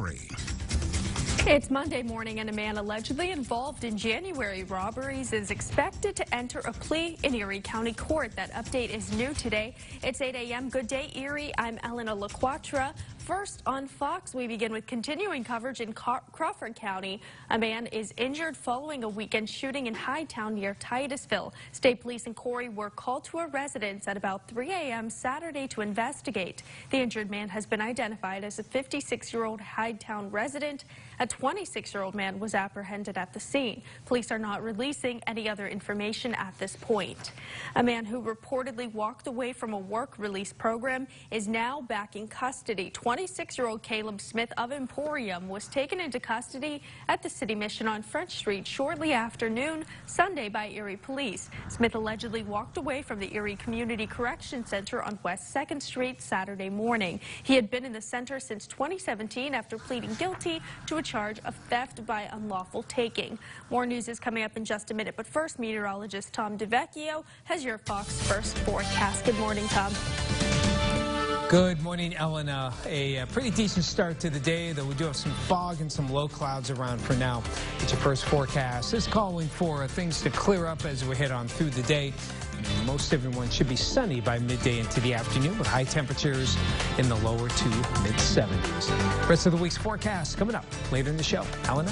Erie. It's Monday morning and a man allegedly involved in January robberies is expected to enter a plea in Erie County Court. That update is new today. It's 8 a.m. Good day, Erie. I'm Elena LaQuatra. First on Fox, we begin with continuing coverage in Crawford County. A man is injured following a weekend shooting in Hightown near Titusville. State police in Corey were called to a residence at about 3 a.m. Saturday to investigate. The injured man has been identified as a 56-year-old Hightown resident. A 26-year-old man was apprehended at the scene. Police are not releasing any other information at this point. A man who reportedly walked away from a work release program is now back in custody. 26-year-old Caleb Smith of Emporium was taken into custody at the City Mission on French Street shortly after noon Sunday by Erie police. Smith allegedly walked away from the Erie Community Correction Center on West 2nd Street Saturday morning. He had been in the center since 2017 after pleading guilty to a charge of theft by unlawful taking. More news is coming up in just a minute, but first, meteorologist Tom DeVecchio has your Fox First forecast. Good morning, Tom. Good morning, Elena. A pretty decent start to the day, though we do have some fog and some low clouds around for now. It's your first forecast. It's calling for things to clear up as we head on through the day. Most everyone should be sunny by midday into the afternoon with high temperatures in the lower to mid-70s. Rest of the week's forecast coming up later in the show. Elena?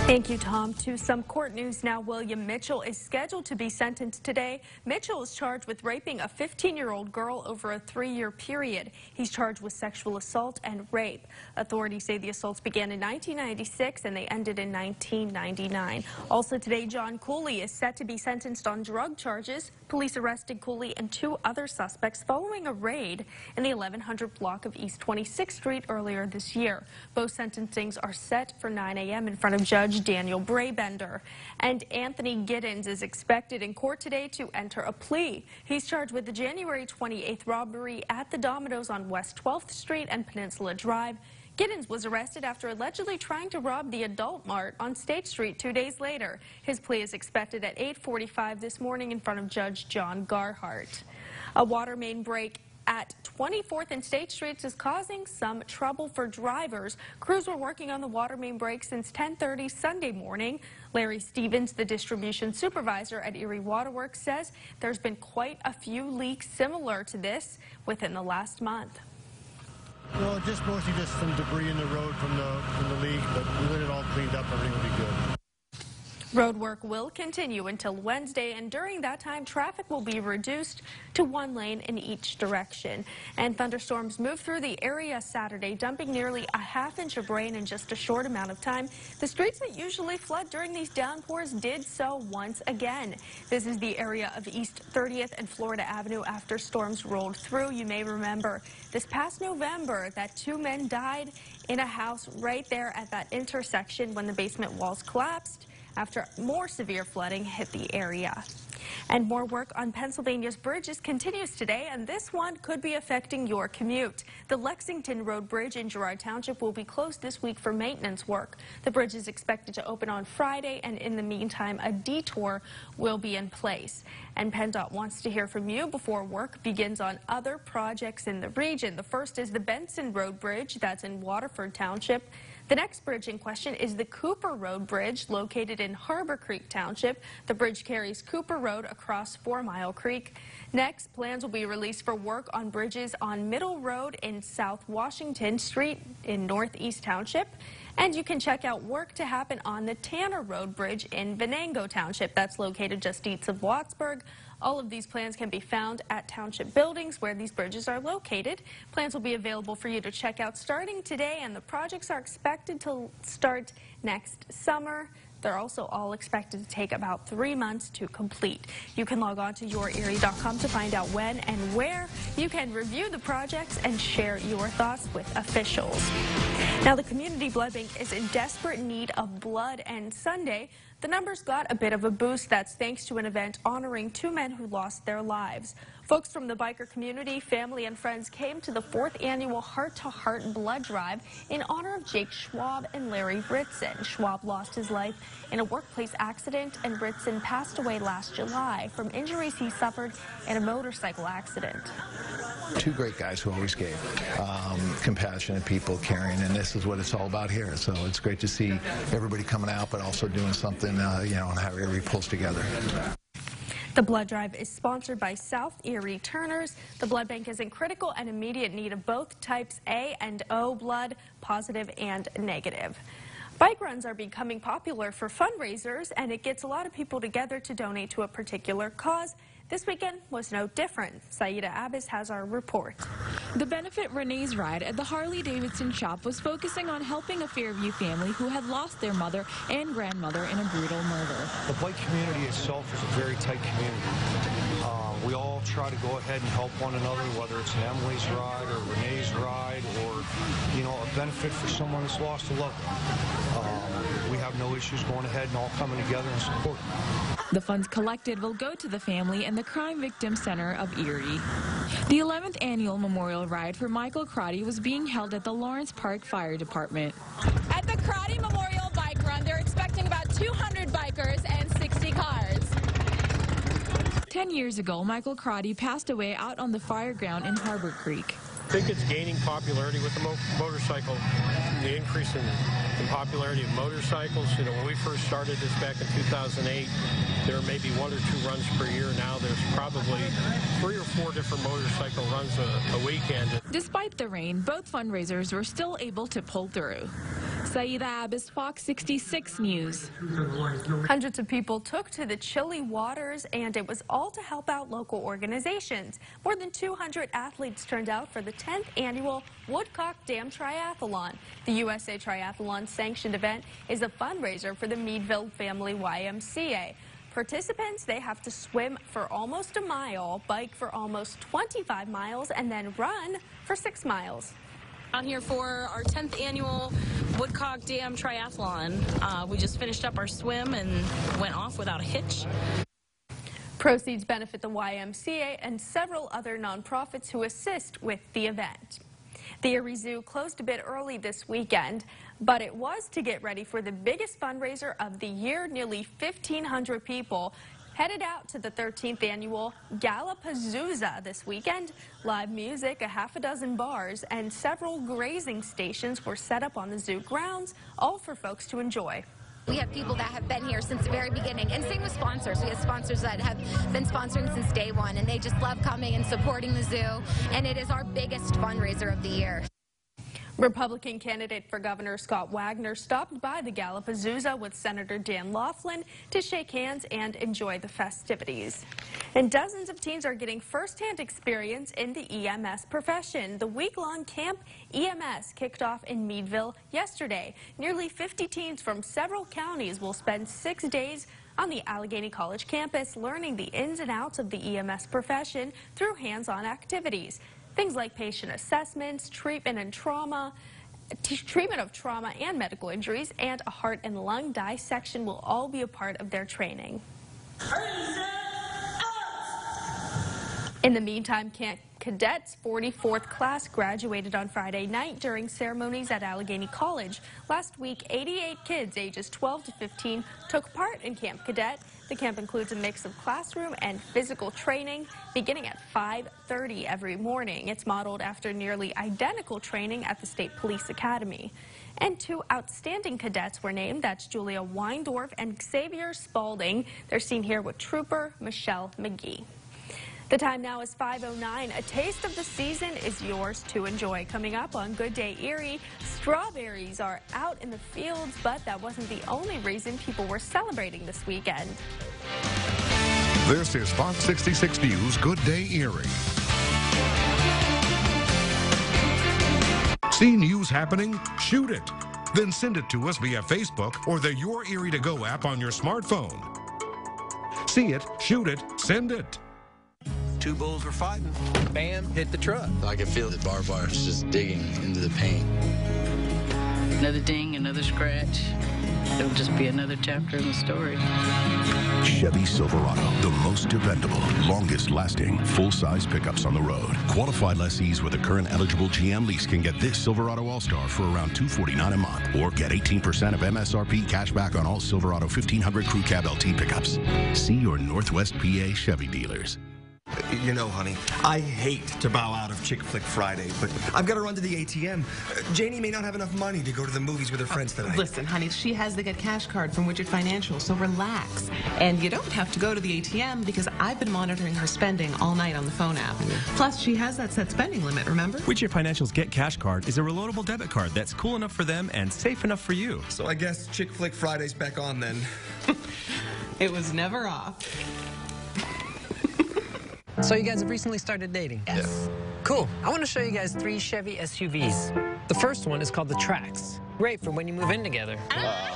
Thank you, Tom. To some court news now. William Mitchell is scheduled to be sentenced today. Mitchell is charged with raping a 15-year-old girl over a 3-year period. He's charged with sexual assault and rape. Authorities say the assaults began in 1996 and they ended in 1999. Also today, John Cooley is set to be sentenced on drug charges. Police arrested Cooley and 2 other suspects following a raid in the 1100 block of East 26th Street earlier this year. Both sentencings are set for 9 a.m. in front of Judge Daniel Braybender. And Anthony Giddens is expected in court today to enter a plea. He's charged with the January 28th robbery at the Domino's on West 12th Street and Peninsula Drive. Giddens was arrested after allegedly trying to rob the Adult Mart on State Street 2 days later. His plea is expected at 8:45 this morning in front of Judge John Garhart. A water main break at 24th and State Streets is causing some trouble for drivers. Crews were working on the water main break since 10:30 Sunday morning. Larry Stevens, the distribution supervisor at Erie Waterworks, says there's been quite a few leaks similar to this within the last month. Well, mostly just some debris in the road from the leak, but we get it all cleaned up, everything will be good. Road work will continue until Wednesday, and during that time, traffic will be reduced to 1 lane in each direction. And thunderstorms moved through the area Saturday, dumping nearly a ½ inch of rain in just a short amount of time. The streets that usually flood during these downpours did so once again. This is the area of East 30th and Florida Avenue after storms rolled through. You may remember this past November that 2 men died in a house right there at that intersection when the basement walls collapsed after more severe flooding hit the area. And more work on Pennsylvania's bridges continues today, and this one could be affecting your commute. The Lexington Road Bridge in Girard Township will be closed this week for maintenance work. The bridge is expected to open on Friday, and in the meantime, a detour will be in place. And PennDOT wants to hear from you before work begins on other projects in the region. The first is the Benson Road Bridge, that's in Waterford Township. The next bridge in question is the Cooper Road Bridge, located in Harbor Creek Township. The bridge carries Cooper Road across 4 Mile Creek. Next, plans will be released for work on bridges on Middle Road in South Washington Street in Northeast Township. And you can check out work to happen on the Tanner Road Bridge in Venango Township. That's located just east of Wattsburg. All of these plans can be found at township buildings where these bridges are located. Plans will be available for you to check out starting today, and the projects are expected to start next summer. They're also all expected to take about 3 months to complete. You can log on to yourerie.com to find out when and where you can review the projects and share your thoughts with officials. Now, the Community Blood Bank is in desperate need of blood, and Sunday, the numbers got a bit of a boost. That's thanks to an event honoring 2 men who lost their lives. Folks from the biker community, family, and friends came to the 4th annual Heart to Heart blood drive in honor of Jake Schwab and Larry Ritson. Schwab lost his life in a workplace accident, and Ritson passed away last July from injuries he suffered in a motorcycle accident. 2 great guys who always gave, compassionate people, caring, and this is what it's all about here. So it's great to see everybody coming out, but also doing something, you know, and how Erie pulls together. The blood drive is sponsored by South Erie Turners. The blood bank is in critical and immediate need of both types A and O blood, positive and negative. Bike runs are becoming popular for fundraisers, and it gets a lot of people together to donate to a particular cause. This weekend was no different. Saida Abbas has our report. The benefit Renee's Ride at the Harley-Davidson shop was focusing on helping a Fairview family who had lost their mother and grandmother in a brutal murder. The bike community itself is a very tight community. We all try to go ahead and help one another, whether it's an Emily's ride or Renee's ride or, you know, a benefit for someone that's lost a loved one. We have no issues going ahead and all coming together and supporting. The funds collected will go to the family and the Crime Victim Center of Erie. The 11th annual memorial ride for Michael Crotty was being held at the Lawrence Park Fire Department. At the Crotty Memorial Bike Run, they're expecting about 200 bikers and 60 cars. 10 years ago, Michael Crotty passed away out on the fire ground in Harbor Creek. I think it's gaining popularity with the motorcycle, the increase in popularity of motorcycles. You know, when we first started this back in 2008, there were maybe 1 or 2 runs per year. Now there's probably 3 or 4 different motorcycle runs a weekend. Despite the rain, both fundraisers were still able to pull through. Saida Abbas, Fox 66 News. Hundreds of people took to the chilly waters, and it was all to help out local organizations. More than 200 athletes turned out for the 10th annual Woodcock Dam Triathlon. The USA Triathlon sanctioned event is a fundraiser for the Meadville Family YMCA. Participants, they have to swim for almost a mile, bike for almost 25 miles, and then run for 6 miles. Out here for our 10th annual Woodcock Dam Triathlon. We just finished up our swim and went off without a hitch. Proceeds benefit the YMCA and several other nonprofits who assist with the event. The Erie Zoo closed a bit early this weekend, but it was to get ready for the biggest fundraiser of the year. Nearly 1,500 people headed out to the 13th annual Gallapazooza this weekend. Live music, a half a dozen bars, and several grazing stations were set up on the zoo grounds, all for folks to enjoy. We have people that have been here since the very beginning, and same with sponsors. We have sponsors that have been sponsoring since day one, and they just love coming and supporting the zoo, and it is our biggest fundraiser of the year. Republican candidate for governor Scott Wagner stopped by the Gallapazooza with Senator Dan Laughlin to shake hands and enjoy the festivities. And dozens of teens are getting firsthand experience in the EMS profession. The week-long Camp EMS kicked off in Meadville yesterday. Nearly 50 teens from several counties will spend 6 days on the Allegheny College campus learning the ins and outs of the EMS profession through hands-on activities. Things like patient assessments, treatment of trauma and medical injuries, and a heart and lung dissection will all be a part of their training. In the meantime, Camp Cadets 44th class graduated on Friday night during ceremonies at Allegheny College. Last week, 88 kids ages 12 to 15 took part in Camp Cadet. The camp includes a mix of classroom and physical training beginning at 5:30 every morning. It's modeled after nearly identical training at the State Police Academy. And 2 outstanding cadets were named. That's Julia Weindorf and Xavier Spalding. They're seen here with Trooper Michelle McGee. The time now is 5:09. A taste of the season is yours to enjoy. Coming up on Good Day Erie, strawberries are out in the fields, but that wasn't the only reason people were celebrating this weekend. This is Fox 66 News Good Day Erie. See news happening? Shoot it. Then send it to us via Facebook or the Your Erie to Go app on your smartphone. See it, shoot it, send it. 2 bulls were fighting. Bam, hit the truck. I could feel the barbed wire just digging into the paint. Another ding, another scratch. it'll just be another chapter in the story. Chevy Silverado, the most dependable, longest-lasting, full-size pickups on the road. Qualified lessees with a current eligible GM lease can get this Silverado All-Star for around $249 a month, or get 18% of MSRP cash back on all Silverado 1500 Crew Cab LT pickups. See your Northwest PA Chevy dealers. You know, honey, I hate to bow out of Chick Flick Friday, but I've got to run to the ATM. Janie may not have enough money to go to the movies with her friends tonight. Listen, honey, she has the Get Cash card from Widget Financial, so relax. And you don't have to go to the ATM because I've been monitoring her spending all night on the phone app. Plus, she has that set spending limit, remember? Widget Financial's Get Cash card is a reloadable debit card that's cool enough for them and safe enough for you. So I guess Chick Flick Friday's back on then. It was never off. So you guys have recently started dating? Yes. Cool. I want to show you guys 3 Chevy SUVs. The first one is called the Trax. Great for when you move in together.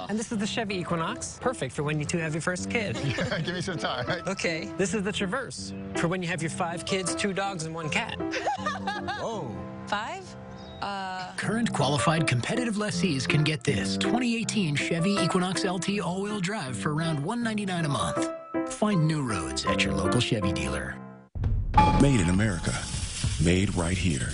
And this is the Chevy Equinox. Perfect for when you 2 have your first kid. Give me some time, right? Okay. This is the Traverse. For when you have your 5 kids, 2 dogs, and 1 cat. Whoa. 5? Current qualified competitive lessees can get this 2018 Chevy Equinox LT all-wheel drive for around $199 a month. Find new roads at your local Chevy dealer. Made in America. Made right here.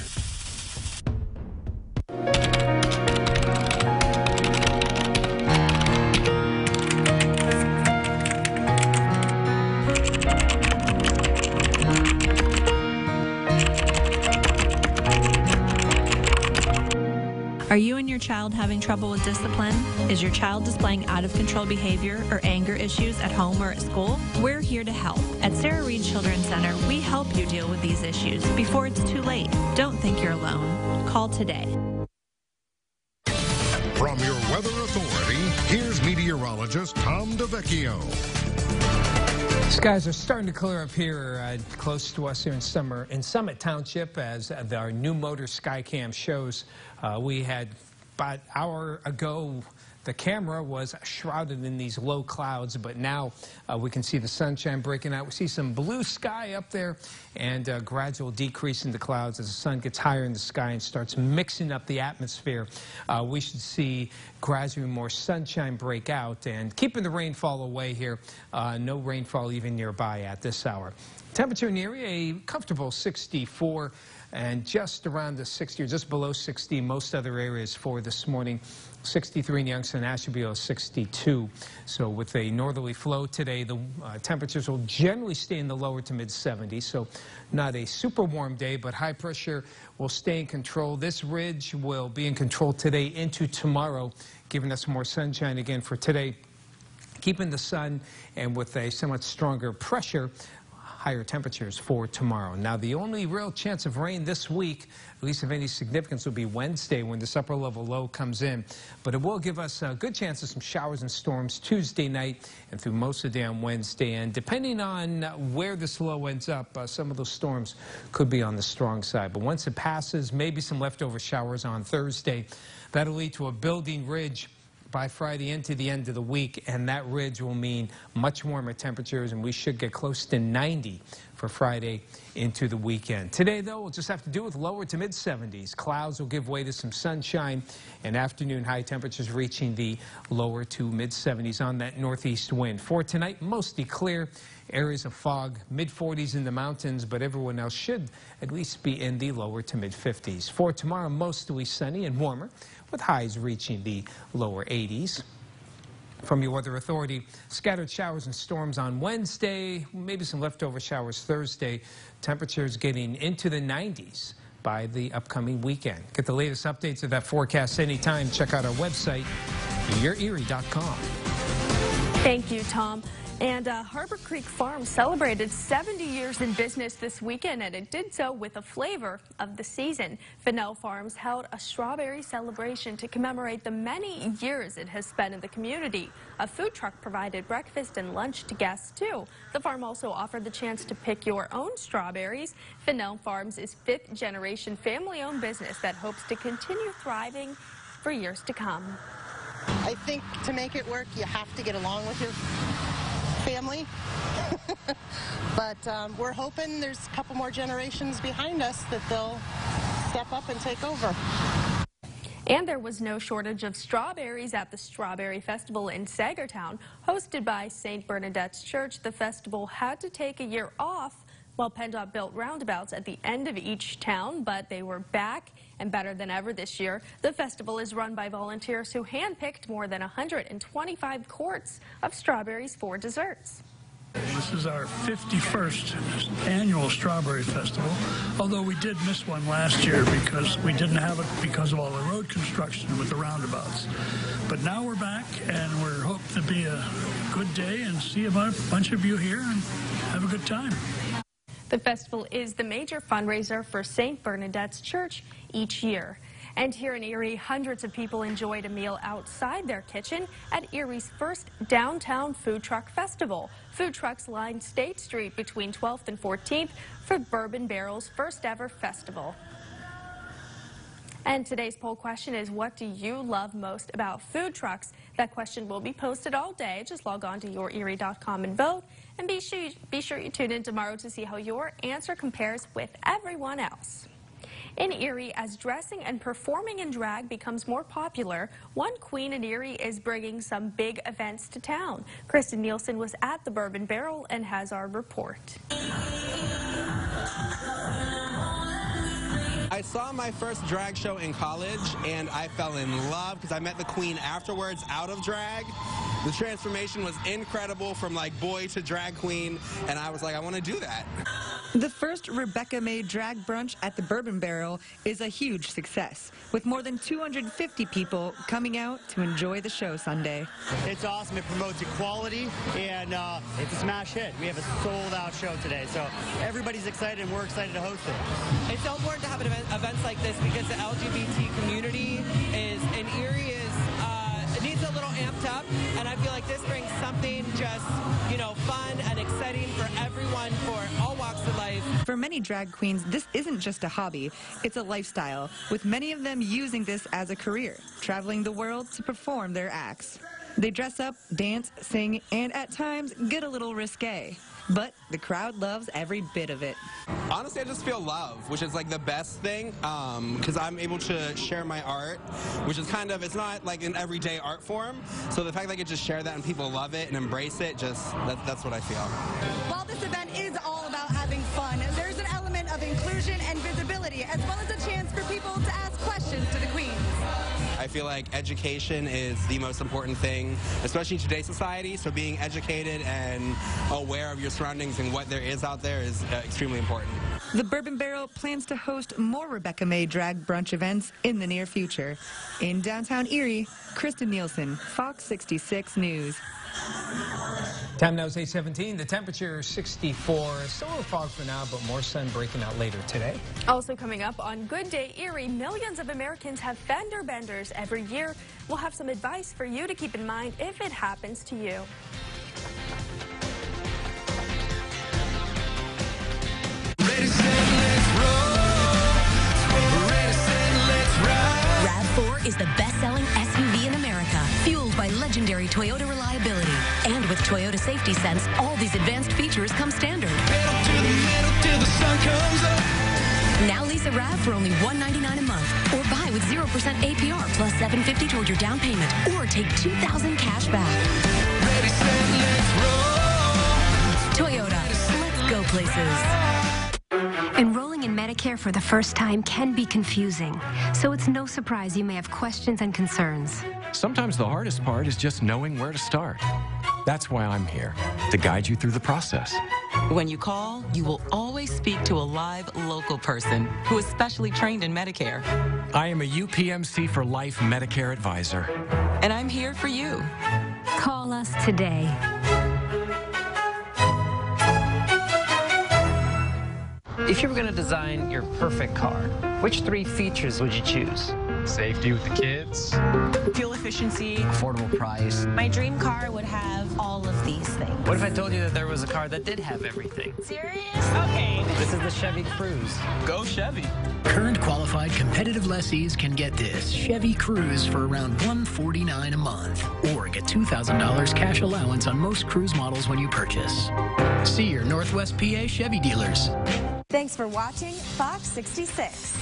Are you and your child having trouble with discipline? Is your child displaying out-of-control behavior or anger issues at home or at school? We're here to help. At Sarah Reed Children's Center, we help you deal with these issues before it's too late. Don't think you're alone. Call today. From your weather authority, here's meteorologist Tom DeVecchio. Skies are starting to clear up here close to us here in Summit Township, as our new Motor Skycam shows. We had about an hour ago, the camera was shrouded in these low clouds, but now we can see the sunshine breaking out. We see some blue sky up there and a gradual decrease in the clouds as the sun gets higher in the sky and starts mixing up the atmosphere. We should see gradually more sunshine break out and keeping the rainfall away here. No rainfall even nearby at this hour. Temperature in Erie, a comfortable 64. And just around the 60 or just below 60 most other areas for this morning. 63 in Youngstown, Ashtabula 62. So with a northerly flow today, the temperatures will generally stay in the lower to mid 70s. So not a super warm day, but high pressure will stay in control. This ridge will be in control today into tomorrow, giving us more sunshine again for today. Keeping the sun and with a somewhat stronger pressure, higher temperatures for tomorrow. Now, the only real chance of rain this week, at least of any significance, will be Wednesday when this upper level low comes in. But it will give us a good chance of some showers and storms Tuesday night and through most of the day on Wednesday. And depending on where this low ends up, some of those storms could be on the strong side. But once it passes, maybe some leftover showers on Thursday. That'll lead to a building ridge by Friday into the end of the week, and that ridge will mean much warmer temperatures, and we should get close to 90 for Friday into the weekend. Today, though, we'll just have to do with lower to mid-70s. Clouds will give way to some sunshine, and afternoon high temperatures reaching the lower to mid-70s on that northeast wind. For tonight, mostly clear. Areas of fog, mid-40s in the mountains, but everyone else should at least be in the lower to mid-50s. For tomorrow, mostly sunny and warmer, with highs reaching the lower 80s. From your weather authority, scattered showers and storms on Wednesday, maybe some leftover showers Thursday. Temperatures getting into the 90s by the upcoming weekend. Get the latest updates of that forecast anytime. Check out our website, yourerie.com. Thank you, Tom. And Harbor Creek Farm celebrated 70 years in business this weekend, and it did so with a flavor of the season. Fennell Farms held a strawberry celebration to commemorate the many years it has spent in the community. A food truck provided breakfast and lunch to guests, too. The farm also offered the chance to pick your own strawberries. Fennell Farms is fifth-generation family-owned business that hopes to continue thriving for years to come. I think to make it work, you have to get along with your family. But we're hoping there's a couple more generations behind us that they'll step up and take over. And there was no shortage of strawberries at the Strawberry Festival in Sagertown. Hosted by St. Bernadette's Church, the festival had to take a year off while PennDOT built roundabouts at the end of each town, but they were back and better than ever this year. The festival is run by volunteers who handpicked more than 125 quarts of strawberries for desserts. This is our 51st annual Strawberry Festival, although we did miss one last year because we didn't have it because of all the road construction with the roundabouts. But now we're back, and we're hoping to be a good day and see a bunch of you here and have a good time. The festival is the major fundraiser for St. Bernadette's Church each year. And here in Erie, hundreds of people enjoyed a meal outside their kitchen at Erie's first downtown food truck festival. Food trucks lined State Street between 12th and 14th for Bourbon Barrel's first ever festival. And today's poll question is, what do you love most about food trucks? That question will be posted all day. Just log on to yourerie.com and vote. And be sure you tune in tomorrow to see how your answer compares with everyone else. In Erie, as dressing and performing in drag becomes more popular, one queen in Erie is bringing some big events to town. Kristen Nielsen was at the Bourbon Barrel and has our report. I saw my first drag show in college, and I fell in love because I met the queen afterwards out of drag. The transformation was incredible from like boy to drag queen, and I was like, I want to do that. The first Rebecca made drag brunch at the Bourbon Barrel is a huge success, with more than 250 people coming out to enjoy the show Sunday. It's awesome. It promotes equality, and it's a smash hit. We have a sold-out show today, so everybody's excited, and we're excited to host it. It's so important to have events like this because the LGBT community in Erie needs a little amped up, and I feel like this brings something just, fun and exciting for everyone, for all walks of life. For many drag queens, this isn't just a hobby, it's a lifestyle, with many of them using this as a career, traveling the world to perform their acts. They dress up, dance, sing, and at times get a little risque. But the crowd loves every bit of it. Honestly, I just feel love, which is like the best thing, because I'm able to share my art, which is it's not like an everyday art form. So the fact that I get to share that and people love it and embrace it, that's what I feel. While this event is all about having fun, there's an element of inclusion and visibility, as well as a chance for people to ask questions to the queens. I feel like education is the most important thing, especially in today's society. So being educated and aware of your surroundings and what there is out there is extremely important. The Bourbon Barrel plans to host more Rebecca May drag brunch events in the near future. In downtown Erie, Kristen Nielsen, Fox 66 News. Time now is 8:17. The temperature is 64. Still a little fog for now, but more sun breaking out later today. Also coming up on Good Day Erie, millions of Americans have fender benders every year. We'll have some advice for you to keep in mind if it happens to you. Ready, set, let's roll. Ready, set, let's ride. RAV4 is the best-selling SUV in America, fueled by legendary Toyota reliability. And with Toyota Safety Sense, all these advanced features come standard. Pedal to the metal till the sun comes up. Now lease a RAV for only $199 a month, or buy with 0% APR plus $750 toward your down payment, or take $2,000 cash back. Ready, set, let's roll. Toyota, let's go places. Enrolling in Medicare for the first time can be confusing, so it's no surprise you may have questions and concerns. Sometimes the hardest part is just knowing where to start. That's why I'm here, to guide you through the process. When you call, you will always speak to a live local person who is specially trained in Medicare. I am a UPMC for Life Medicare advisor. And I'm here for you. Call us today. If you were going to design your perfect car, which 3 features would you choose? Safety with the kids. Fuel efficiency. Affordable price. My dream car would have all of these things. What if I told you that there was a car that did have everything? Serious? Okay. This is the Chevy Cruze. Go Chevy. Current qualified competitive lessees can get this Chevy Cruze for around $149 a month, or get $2,000 cash allowance on most Cruze models when you purchase. See your Northwest PA Chevy dealers. Thanks for watching Fox 66.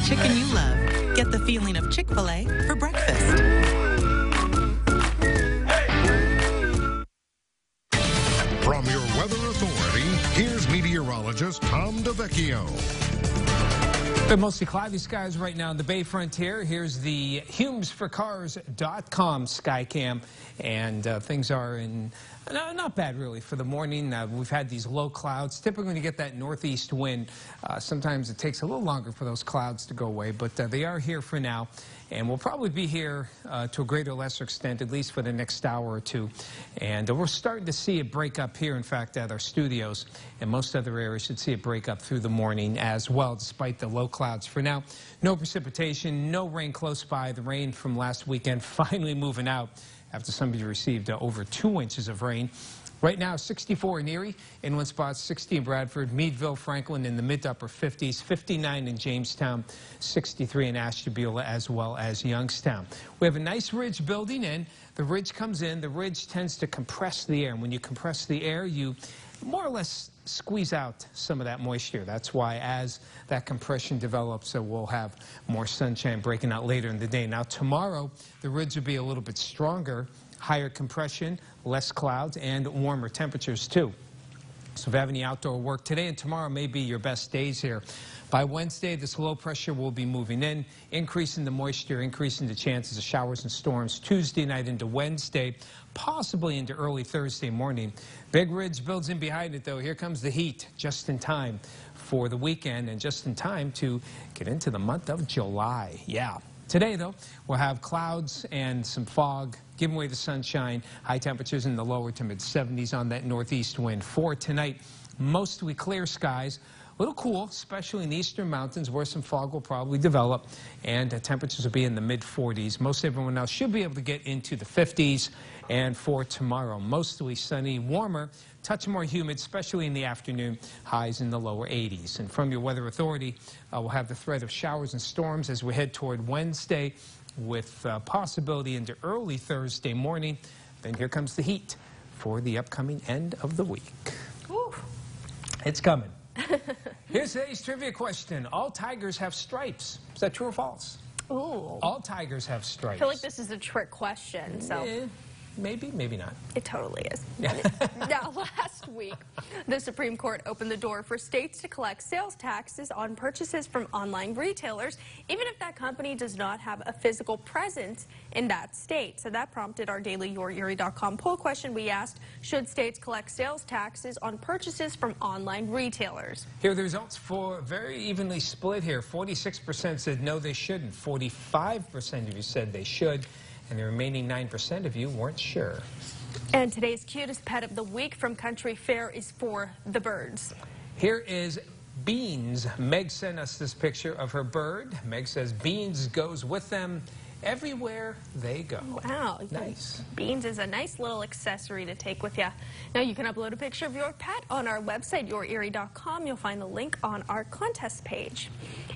chicken you love. Get the feeling of Chick-fil-A for breakfast. From your weather authority, here's meteorologist Tom DeVecchio. But mostly cloudy skies right now in the Bay Frontier. Here's the humesforcars.com Skycam, and things are in not bad really for the morning. We've had these low clouds. Typically when you get that northeast wind, sometimes it takes a little longer for those clouds to go away, but they are here for now. And we'll probably be here to a greater or lesser extent, at least for the next hour or two. And we're starting to see it break up here, in fact, at our studios. And most other areas should see it break up through the morning as well, despite the low clouds. For now, no precipitation, no rain close by. The rain from last weekend finally moving out after somebody received over 2 inches of rain. Right now, 64 in Erie, inland spots 60 in Bradford, Meadville, Franklin in the mid to upper 50s, 59 in Jamestown, 63 in Ashtabula, as well as Youngstown. We have a nice ridge building in. The ridge comes in. The ridge tends to compress the air. And when you compress the air, you more or less squeeze out some of that moisture. That's why as that compression develops, we'll have more sunshine breaking out later in the day. Now, tomorrow, the ridge will be a little bit stronger. Higher compression, less clouds, and warmer temperatures, too. So if you have any outdoor work, today and tomorrow may be your best days here. By Wednesday, this low pressure will be moving in, increasing the moisture, increasing the chances of showers and storms Tuesday night into Wednesday, possibly into early Thursday morning. Big ridge builds in behind it, though. Here comes the heat just in time for the weekend and just in time to get into the month of July. Yeah. Today, though, we'll have clouds and some fog, giving way to sunshine, high temperatures in the lower to mid-70s on that northeast wind. For tonight, mostly clear skies, a little cool, especially in the eastern mountains where some fog will probably develop, and temperatures will be in the mid-40s. Most everyone else should be able to get into the 50s. And for tomorrow, mostly sunny, warmer, touch more humid, especially in the afternoon, highs in the lower 80s. And from your weather authority, we'll have the threat of showers and storms as we head toward Wednesday with possibility into early Thursday morning. Then here comes the heat for the upcoming end of the week. Ooh. It's coming. Here's today's trivia question. All tigers have stripes. Is that true or false? Ooh. All tigers have stripes. I feel like this is a trick question, so... Yeah. Maybe, maybe not. It totally is. Now, last week, the Supreme Court opened the door for states to collect sales taxes on purchases from online retailers, even if that company does not have a physical presence in that state. So that prompted our daily YourErie.com poll question. We asked, should states collect sales taxes on purchases from online retailers? Here are the results for very evenly split here. 46% said no, they shouldn't. 45% of you said they should. And the remaining 9% of you weren't sure. And today's cutest pet of the week from Country Fair is for the birds. Here is Beans. Meg sent us this picture of her bird. Meg says Beans goes with them everywhere they go. Wow. Nice. Beans is a nice little accessory to take with you. Now you can upload a picture of your pet on our website, YourErie.com. You'll find the link on our contest page.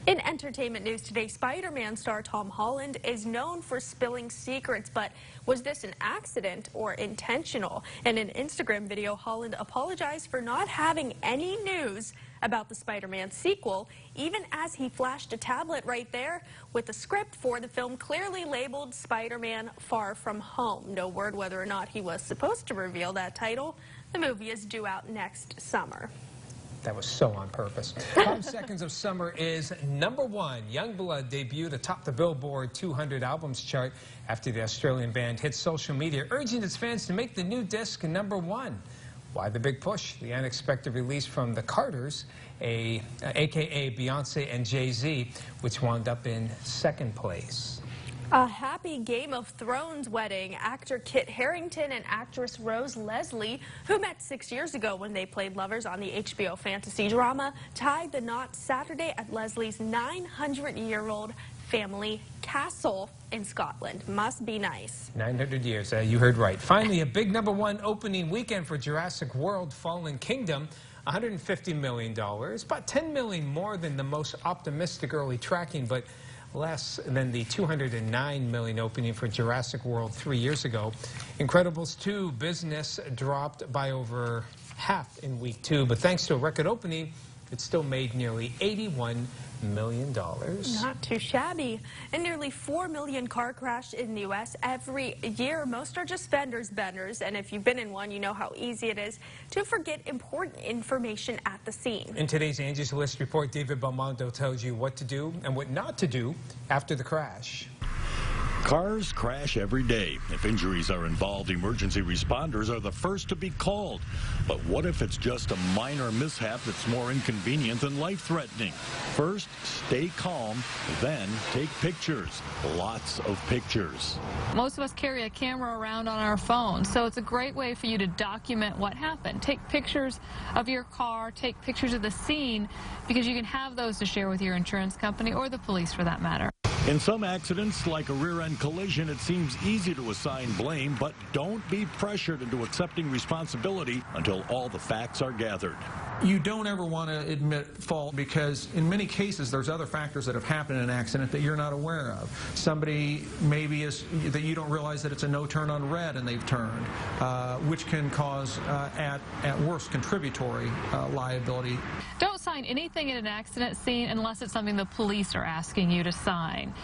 In entertainment news today, Spider-Man star Tom Holland is known for spilling secrets, but was this an accident or intentional? In an Instagram video, Holland apologized for not having any news about the Spider-Man sequel, even as he flashed a tablet right there with the script for the film clearly labeled Spider-Man Far From Home. No word whether or not he was supposed to reveal that title. The movie is due out next summer. That was so on purpose. 5 Seconds of Summer is #1. Youngblood debuted atop the Billboard 200 albums chart after the Australian band hit social media, urging its fans to make the new disc #1. Why the big push? The unexpected release from the Carters, a.k.a. Beyonce and Jay-Z, which wound up in 2nd place. A happy Game of Thrones wedding. Actor Kit Harington and actress Rose Leslie, who met 6 years ago when they played lovers on the HBO fantasy drama, tied the knot Saturday at Leslie's 900-year-old family castle in Scotland. Must be nice. 900 years, you heard right. Finally, a big #1 opening weekend for Jurassic World Fallen Kingdom. $150 million, about $10 million more than the most optimistic early tracking, but less than the $209 million opening for Jurassic World 3 years ago. Incredibles 2 business dropped by over half in week 2, but thanks to a record opening It still made nearly $81 million. Not too shabby. And nearly 4 million car crash in the U.S. every year. Most are just fenders benders, and if you've been in one, you know how easy it is to forget important information at the scene. In today's Angie's List report, David Belmondo tells you what to do and what not to do after the crash. Cars crash every day. If injuries are involved, emergency responders are the first to be called. But what if it's just a minor mishap that's more inconvenient than life-threatening? First, stay calm, then take pictures. Lots of pictures. Most of us carry a camera around on our phone, so it's a great way for you to document what happened. Take pictures of your car, take pictures of the scene, because you can have those to share with your insurance company or the police for that matter. In some accidents, like a rear-end collision, it seems easy to assign blame, but don't be pressured into accepting responsibility until all the facts are gathered. You don't ever want to admit fault because in many cases there's other factors that have happened in an accident that you're not aware of. Somebody maybe is that you don't realize that it's a no turn on red and they've turned, which can cause at worst contributory liability. Don't sign anything in an accident scene unless it's something the police are asking you to sign.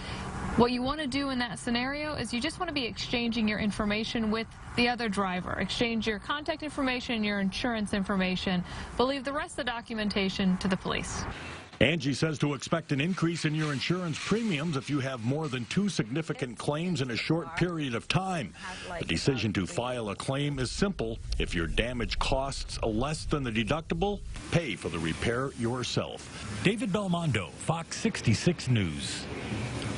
What you want to do in that scenario is you just want to be exchanging your information with the other driver. Exchange your contact information, your insurance information, but leave the rest of the documentation to the police. Angie says to expect an increase in your insurance premiums if you have more than 2 significant claims in a short period of time. The decision to file a claim is simple. If your damage costs less than the deductible, pay for the repair yourself. David Belmondo, Fox 66 News.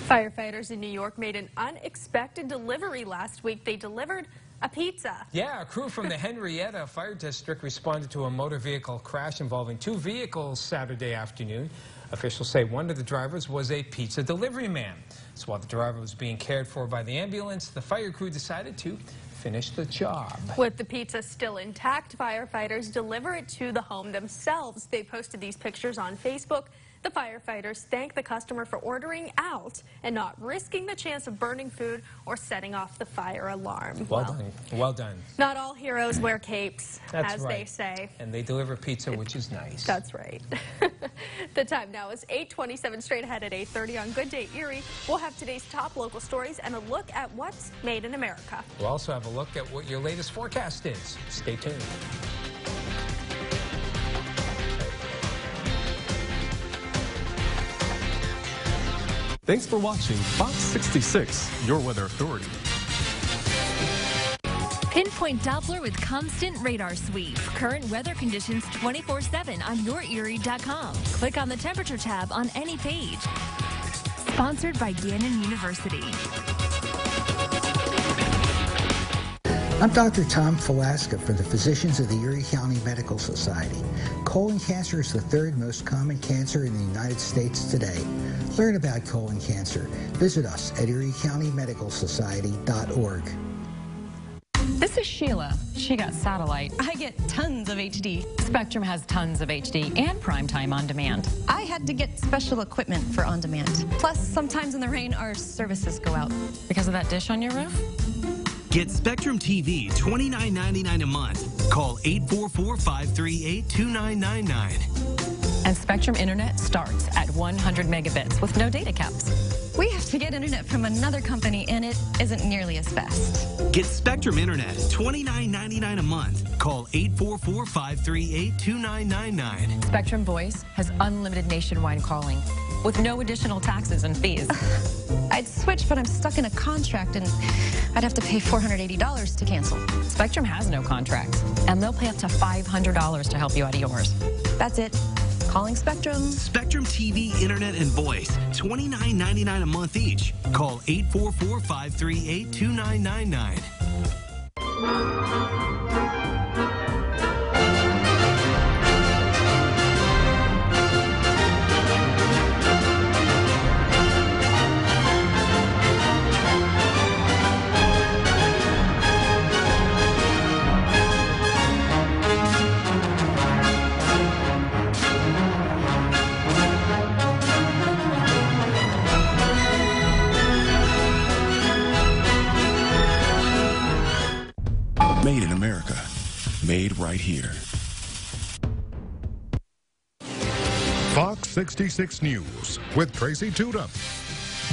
Firefighters in New York made an unexpected delivery last week. They delivered a pizza. Yeah, a crew from the Henrietta Fire District responded to a motor vehicle crash involving 2 vehicles Saturday afternoon. Officials say one of the drivers was a pizza delivery man. So while the driver was being cared for by the ambulance, the fire crew decided to finish the job. With the pizza still intact, firefighters deliver it to the home themselves. They posted these pictures on Facebook. The firefighters thank the customer for ordering out and not risking the chance of burning food or setting off the fire alarm. Well done. Well done. Not all heroes wear capes, That's as right. they say. And they deliver pizza, which is nice. That's right. The time now is 8:27, straight ahead at 8:30 on Good Day Erie. We'll have today's top local stories and a look at what's made in America. We'll also have a look at what your latest forecast is. Stay tuned. Thanks for watching Fox 66, your weather authority. Pinpoint Doppler with constant radar sweep. Current weather conditions 24/7 on yourerie.com. Click on the temperature tab on any page. Sponsored by Gannon University. I'm Dr. Tom Falaska from the Physicians of the Erie County Medical Society. Colon cancer is the 3rd most common cancer in the United States today. Learn about colon cancer. Visit us at ErieCountyMedicalSociety.org. This is Sheila. She got satellite. I get tons of HD. Spectrum has tons of HD and primetime on demand. I had to get special equipment for on demand. Plus, sometimes in the rain, our services go out. Because of that dish on your roof? Get Spectrum TV $29.99 a month. Call 844-538-2999. And Spectrum Internet starts at 100 megabits with no data caps. We have to get internet from another company, and it isn't nearly as fast. Get Spectrum Internet $29.99 a month. Call 844-538-2999. Spectrum Voice has unlimited nationwide calling with no additional taxes and fees. I'd switch, but I'm stuck in a contract, and I'd have to pay $480 to cancel. Spectrum has no contract, and they'll pay up to $500 to help you out of yours. That's it. Calling Spectrum. Spectrum TV, Internet, and Voice. $29.99 a month each. Call 844-538-2999. Made in America. Made right here. Fox 66 News with Tracy Tuda,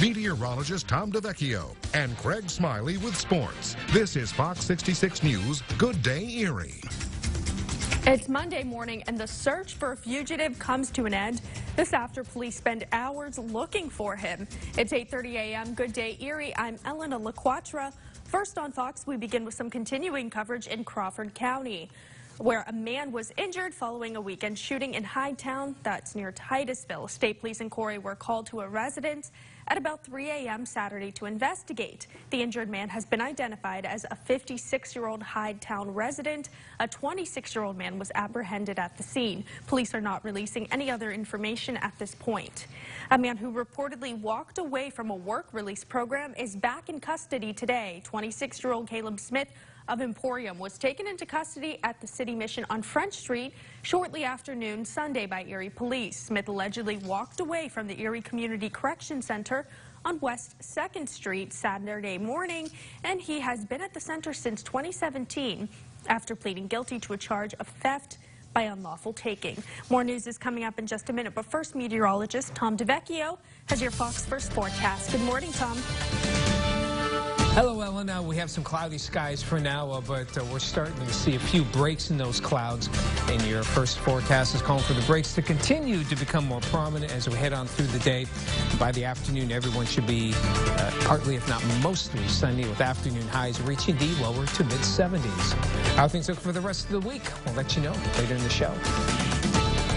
meteorologist Tom DeVecchio, and Craig Smiley with sports. This is Fox 66 News. Good day, Erie. It's Monday morning, and the search for a fugitive comes to an end. This after police spend hours looking for him. It's 8:30 a.m. Good day, Erie. I'm Elena LaQuatra. First on Fox, we begin with some continuing coverage in Crawford County, where a man was injured following a weekend shooting in Hydetown. That's near Titusville. State police in Corey were called to a residence at about 3 a.m. Saturday to investigate. The injured man has been identified as a 56-year-old Hydetown resident. A 26-year-old man was apprehended at the scene. Police are not releasing any other information at this point. A man who reportedly walked away from a work release program is back in custody today. 26-year-old Caleb Smith of Emporium was taken into custody at the City Mission on French Street shortly after noon Sunday by Erie police. Smith allegedly walked away from the Erie Community Correction Center on West 2nd Street Saturday morning, and he has been at the center since 2017 after pleading guilty to a charge of theft by unlawful taking. More news is coming up in just a minute, but first, meteorologist Tom DeVecchio has your Fox First forecast. Good morning, Tom. Hello, Elena. We have some cloudy skies for now, but we're starting to see a few breaks in those clouds. And your first forecast is calling for the breaks to continue to become more prominent as we head on through the day. By the afternoon, everyone should be partly, if not mostly, sunny, with afternoon highs reaching the lower to mid-70s. How things look for the rest of the week, we'll let you know later in the show.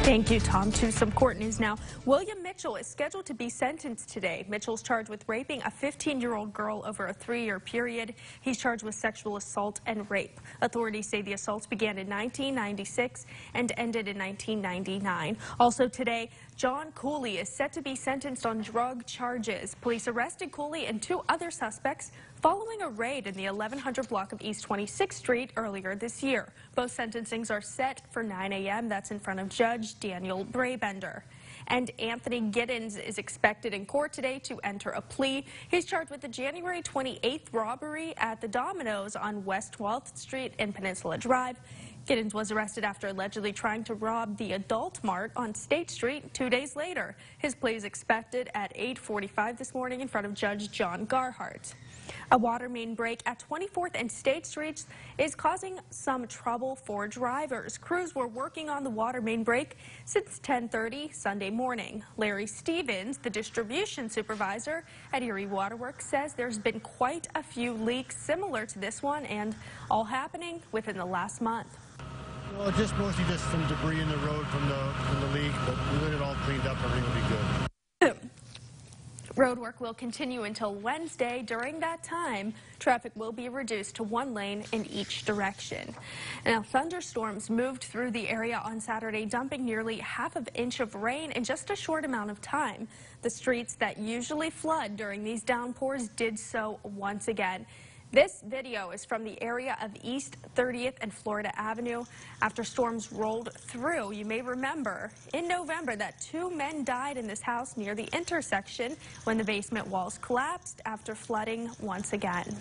Thank you, Tom. To some court news now. William Mitchell is scheduled to be sentenced today. Mitchell's charged with raping a 15-year-old girl over a 3-year period. He's charged with sexual assault and rape. Authorities say the assaults began in 1996 and ended in 1999. Also today, John Cooley is set to be sentenced on drug charges. Police arrested Cooley and 2 other suspects following a raid in the 1100 block of East 26th Street earlier this year. Both sentencings are set for 9 a.m. That's in front of Judge Daniel Brabender. And Anthony Giddens is expected in court today to enter a plea. He's charged with the January 28th robbery at the Domino's on West 12th Street and Peninsula Drive. Giddens was arrested after allegedly trying to rob the Adult Mart on State Street 2 days later. His plea is expected at 8:45 this morning in front of Judge John Garhart. A water main break at 24th and State Streets is causing some trouble for drivers. Crews were working on the water main break since 10:30 Sunday morning. Larry Stevens, the distribution supervisor at Erie Waterworks, says there's been quite a few leaks similar to this one, and all happening within the last month. Well, just mostly just some debris in the road from the leak, but we get it all cleaned up, everything will be good. Road work will continue until Wednesday. During that time, traffic will be reduced to 1 lane in each direction. Now, thunderstorms moved through the area on Saturday, dumping nearly ½ inch of rain in just a short amount of time. The streets that usually flood during these downpours did so once again. This video is from the area of East 30th and Florida Avenue after storms rolled through. You may remember in November that 2 men died in this house near the intersection when the basement walls collapsed after flooding once again.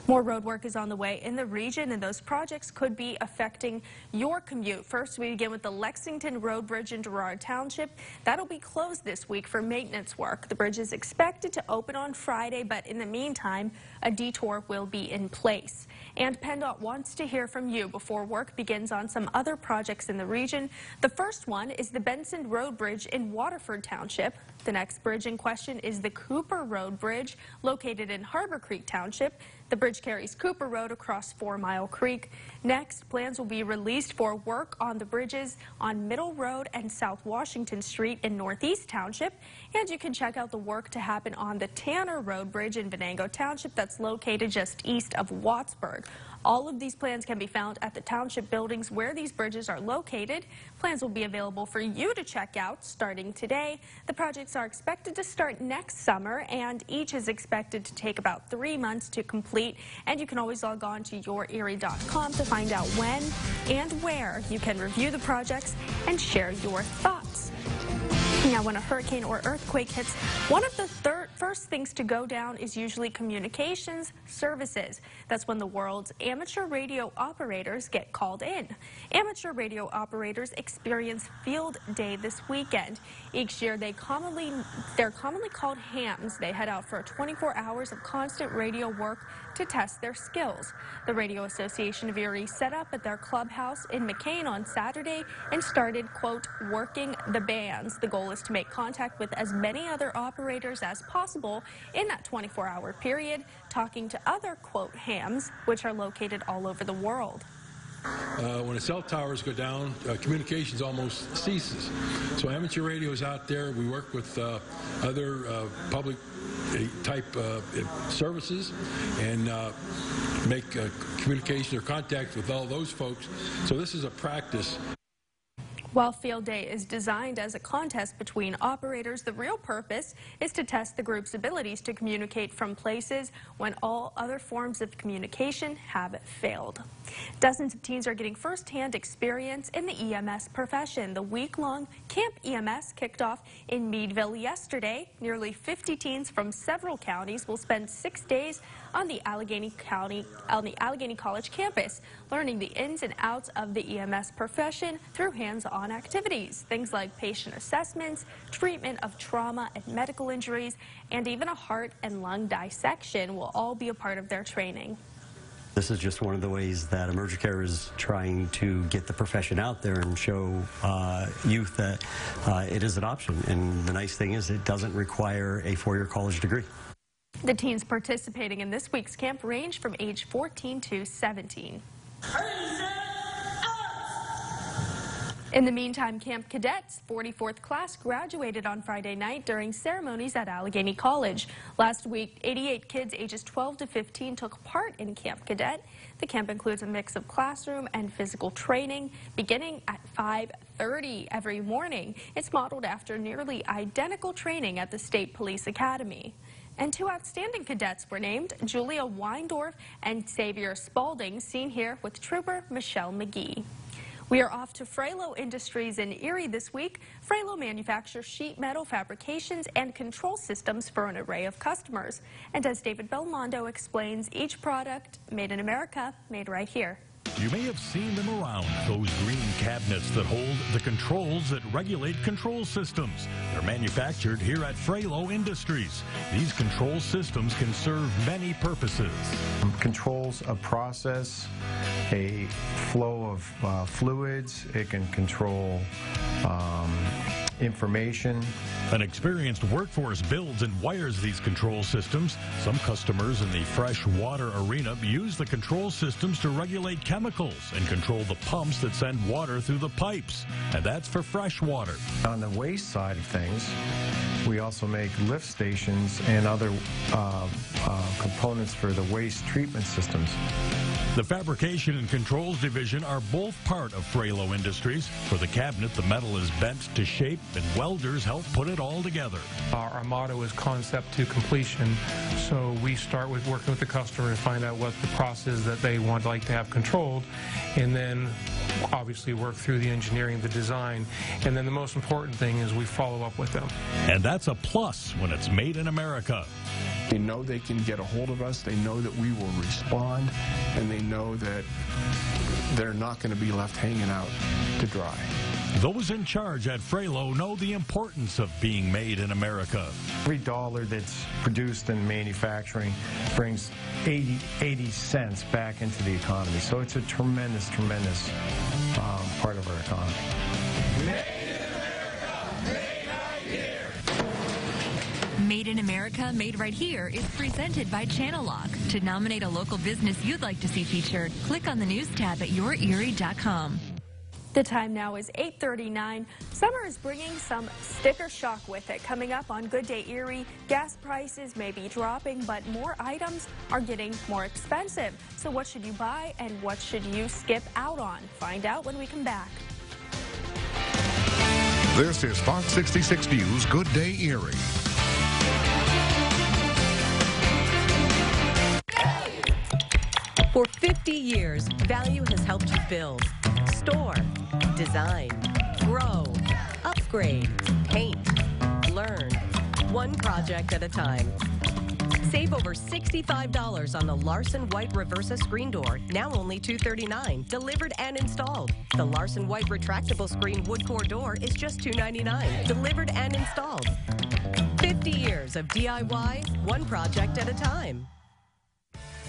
More road work is on the way in the region, and those projects could be affecting your commute. First, we begin with the Lexington Road Bridge in Girard Township. That'll be closed this week for maintenance work. The bridge is expected to open on Friday, but in the meantime, a detour will be in place. And PennDOT wants to hear from you before work begins on some other projects in the region. The first one is the Benson Road Bridge in Waterford Township. The next bridge in question is the Cooper Road Bridge, located in Harbor Creek Township. The bridge carries Cooper Road across 4 Mile Creek. Next, plans will be released for work on the bridges on Middle Road and South Washington Street in Northeast Township. And you can check out the work to happen on the Tanner Road Bridge in Venango Township that's located just east of Wattsburg. All of these plans can be found at the township buildings where these bridges are located. Plans will be available for you to check out starting today. The projects are expected to start next summer, and each is expected to take about 3 months to complete. And you can always log on to yourerie.com to find out when and where you can review the projects and share your thoughts. Now, when a hurricane or earthquake hits one of the first things to go down is usually communications services. That's when the world's amateur radio operators get called in. Amateur radio operators experience field day this weekend. Each year they're commonly called hams. They head out for 24 hours of constant radio work to test their skills. The Radio Association of Erie set up at their clubhouse in McCain on Saturday and started, quote, working the bands. The goal is to make contact with as many other operators as possible in that 24-hour period, talking to other, quote, hams, which are located all over the world. When the cell towers go down, communications almost ceases. So amateur radio is out there. We work with other public type services and make communication or contact with all those folks. So this is a practice. While Field Day is designed as a contest between operators, the real purpose is to test the group's abilities to communicate from places when all other forms of communication have failed. Dozens of teens are getting first-hand experience in the EMS profession. The week-long Camp EMS kicked off in Meadville yesterday. Nearly 50 teens from several counties will spend 6 days on the Allegheny College campus, learning the ins and outs of the EMS profession through hands-on activities. Things like patient assessments, treatment of trauma and medical injuries, and even a heart and lung dissection will all be a part of their training. This is just one of the ways that emergency care is trying to get the profession out there and show youth that it is an option. And the nice thing is it doesn't require a four-year college degree. The teens participating in this week's camp range from age 14 to 17. In the meantime, Camp Cadets 44th class graduated on Friday night during ceremonies at Allegheny College. Last week, 88 kids ages 12 to 15 took part in Camp Cadet. The camp includes a mix of classroom and physical training beginning at 5:30 every morning. It's modeled after nearly identical training at the State Police Academy. And two outstanding cadets were named, Julia Weindorf and Xavier Spalding, seen here with Trooper Michelle McGee. We are off to Frelo Industries in Erie this week. Frelo manufactures sheet metal fabrications and control systems for an array of customers. And as David Belmondo explains, each product made in America, made right here. You may have seen them around, those green cabinets that hold the controls that regulate control systems. They're manufactured here at Frelo Industries. These control systems can serve many purposes. Controls a process, a flow of fluids. It can control information. An experienced workforce builds and wires these control systems. Some customers in the fresh water arena use the control systems to regulate chemicals and control the pumps that send water through the pipes. And that's for fresh water. On the waste side of things, we also make lift stations and other components for the waste treatment systems. The Fabrication and Controls Division are both part of Frelo Industries. For the cabinet, the metal is bent to shape, and welders help put it all together. Our motto is concept to completion, so we start with working with the customer to find out what the process that they would like to have controlled, and then obviously work through the engineering, the design, and then the most important thing is we follow up with them. And that's a plus when it's made in America. They know they can get a hold of us, they know that we will respond, and they know that they're not going to be left hanging out to dry. Those in charge at Frelo know the importance of being made in America. Every dollar that's produced in manufacturing brings 80 cents back into the economy. So it's a tremendous, tremendous part of our economy. Made in America, Made Right Here is presented by Channel Lock. To nominate a local business you'd like to see featured, click on the news tab at yourerie.com. The time now is 8:39. Summer is bringing some sticker shock with it. Coming up on Good Day Erie, gas prices may be dropping, but more items are getting more expensive. So what should you buy and what should you skip out on? Find out when we come back. This is Fox 66 News Good Day Erie. For 50 years, Value has helped you build, store, design, grow, upgrade, paint, learn, one project at a time. Save over $65 on the Larson White Reversa screen door, now only $239, delivered and installed. The Larson White retractable screen wood core door is just $299, delivered and installed. 50 years of DIY, one project at a time.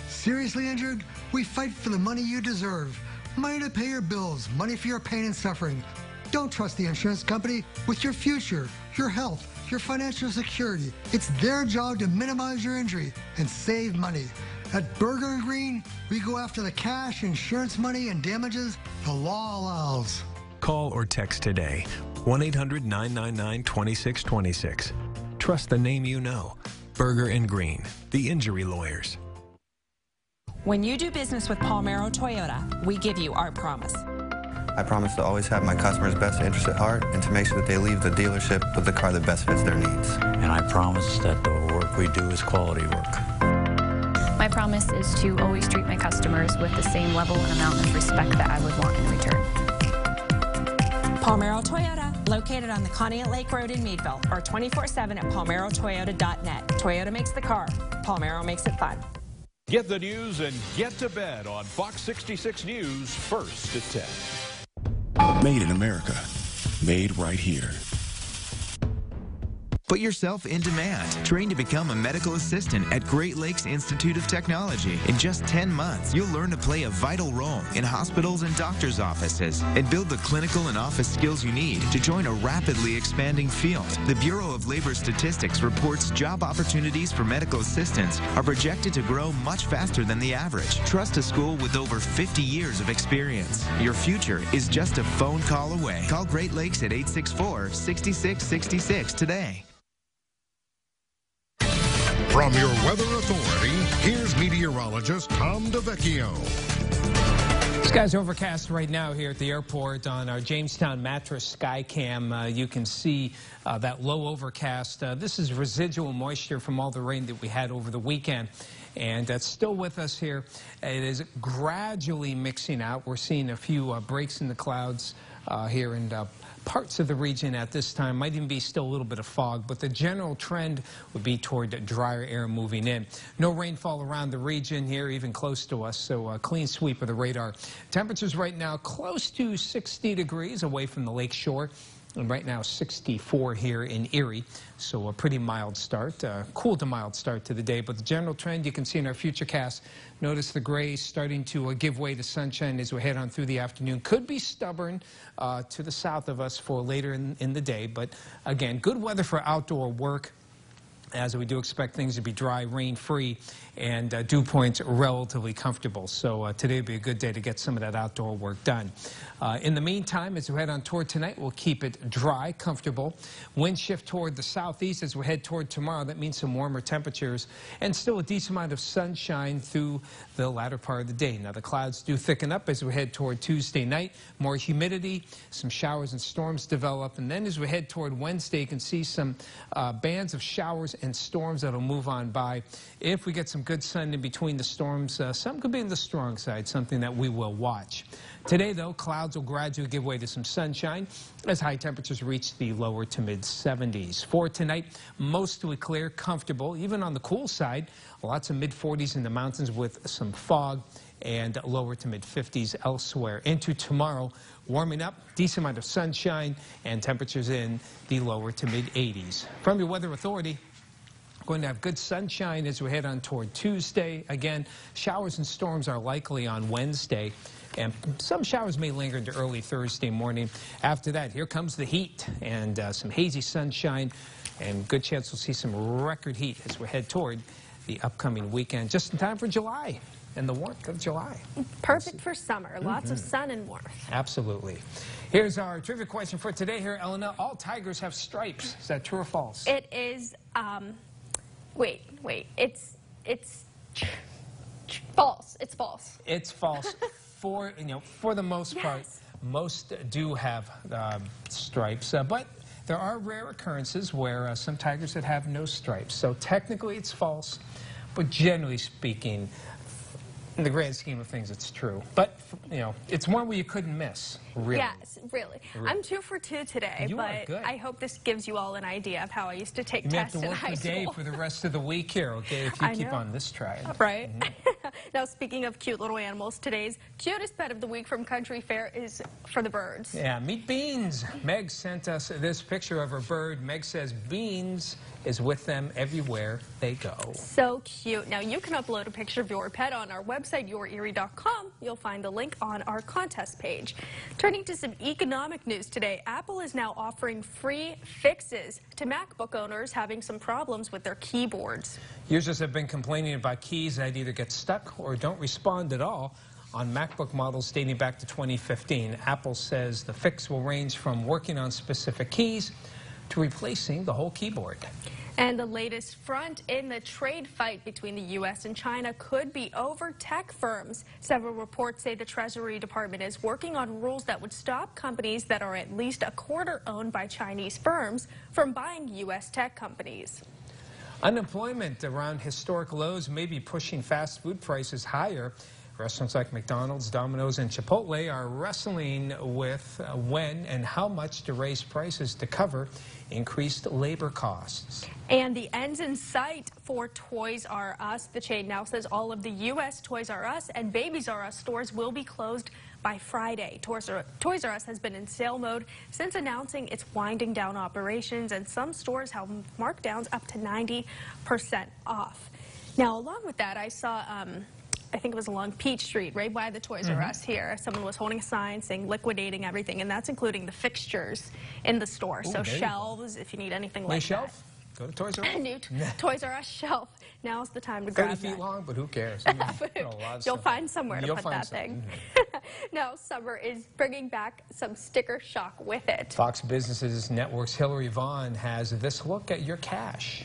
Seriously injured? We fight for the money you deserve. Money to pay your bills, money for your pain and suffering. Don't trust the insurance company with your future, your health, your financial security. It's their job to minimize your injury and save money. At Berger & Green, we go after the cash, insurance money, and damages the law allows. Call or text today, 1-800-999-2626. Trust the name you know. Berger & Green, the injury lawyers. When you do business with Palmero Toyota, we give you our promise. I promise to always have my customers' best interest at heart and to make sure that they leave the dealership with the car that best fits their needs. And I promise that the work we do is quality work. My promise is to always treat my customers with the same level and amount of respect that I would want in return. Palmero Toyota, located on the Conneaut Lake Road in Meadville, or 24/7 at palmerotoyota.net. Toyota makes the car. Palmero makes it fun. Get the news and get to bed on Fox 66 News, first at 10. Made in America. Made right here. Put yourself in demand. Train to become a medical assistant at Great Lakes Institute of Technology. In just 10 months, you'll learn to play a vital role in hospitals and doctors' offices and build the clinical and office skills you need to join a rapidly expanding field. The Bureau of Labor Statistics reports job opportunities for medical assistants are projected to grow much faster than the average. Trust a school with over 50 years of experience. Your future is just a phone call away. Call Great Lakes at 864-6666 today. From your weather authority, here's meteorologist Tom DeVecchio. Skies overcast right now here at the airport on our Jamestown Mattress Skycam. You can see that low overcast. This is residual moisture from all the rain that we had over the weekend. And that's still with us here. It is gradually mixing out. We're seeing a few breaks in the clouds here in parts of the region at this time. Might even be still a little bit of fog, but the general trend would be toward drier air moving in. No rainfall around the region here, even close to us, so a clean sweep of the radar. Temperatures right now close to 60 degrees away from the lake shore. And right now 64 here in Erie, so a pretty mild start, cool to mild start to the day. But the general trend you can see in our futurecast, notice the gray starting to give way to sunshine as we head on through the afternoon. Could be stubborn to the south of us for later in the day, but again, good weather for outdoor work, as we do expect things to be dry, rain-free, and dew points relatively comfortable. So today will be a good day to get some of that outdoor work done. In the meantime, as we head on toward tonight, we'll keep it dry, comfortable. Wind shift toward the southeast as we head toward tomorrow. That means some warmer temperatures and still a decent amount of sunshine through the latter part of the day. Now, the clouds do thicken up as we head toward Tuesday night. More humidity, some showers and storms develop. And then as we head toward Wednesday, you can see some bands of showers and storms that'll move on by. If we get some good sun in between the storms, some could be in the strong side, something that we will watch. Today, though, clouds will gradually give way to some sunshine as high temperatures reach the lower to mid-70s. For tonight, mostly clear, comfortable, even on the cool side. Lots of mid-40s in the mountains with some fog and lower to mid-50s elsewhere. Into tomorrow, warming up, decent amount of sunshine, and temperatures in the lower to mid-80s. From your weather authority, going to have good sunshine as we head on toward Tuesday. Again, showers and storms are likely on Wednesday, and some showers may linger into early Thursday morning. After that, here comes the heat and some hazy sunshine, and good chance we'll see some record heat as we head toward the upcoming weekend, just in time for July and the warmth of July. Perfect for summer. Lots of sun and warmth. Absolutely. Here's our trivia question for today here, Elena. All tigers have stripes. Is that true or false? It is, wait. It's false. It's false. It's false. For the most part, most do have stripes, but there are rare occurrences where some tigers that have no stripes. So technically it's false, but generally speaking, In the grand scheme of things, it's true. But, you know, it's one where you couldn't miss, really. Yes, really. I'm 2 for 2 today, but I hope this gives you all an idea of how I used to take tests in high school. You may have to work for Dave for the rest of the week here, okay, if you keep on this track. Right? Now, speaking of cute little animals, today's cutest pet of the week from Country Fair is for the birds. Yeah, meet Beans. Meg sent us this picture of her bird. Meg says Beans is with them everywhere they go. So cute. Now, you can upload a picture of your pet on our website, yourerie.com. You'll find the link on our contest page. Turning to some economic news today, Apple is now offering free fixes to MacBook owners having some problems with their keyboards. Users have been complaining about keys that either get stuck or don't respond at all on MacBook models dating back to 2015. Apple says the fix will range from working on specific keys to replacing the whole keyboard. And the latest front in the trade fight between the U.S. and China could be over tech firms. Several reports say the Treasury Department is working on rules that would stop companies that are at least a quarter owned by Chinese firms from buying U.S. tech companies. Unemployment around historic lows may be pushing fast food prices higher. Restaurants like McDonald's, Domino's, and Chipotle are wrestling with when and how much to raise prices to cover increased labor costs. And the end's in sight for Toys R Us. The chain now says all of the U.S. Toys R Us and Babies R Us stores will be closed by Friday. Toys R Us has been in sale mode since announcing it's winding down operations, and some stores have markdowns up to 90% off. Now, along with that, I saw I think it was along Peach Street, right by the Toys R Us here. Someone was holding a sign saying liquidating everything, and that's including the fixtures in the store. So shelves, if you need anything like that. Shelf? Go to Toys R Us. A new Toys R Us shelf. Now's the time to grab that. 30 feet long, but who cares? You'll find somewhere to put that thing. Now, summer is bringing back some sticker shock with it. Fox Business Network's Hillary Vaughn has this look at your cash.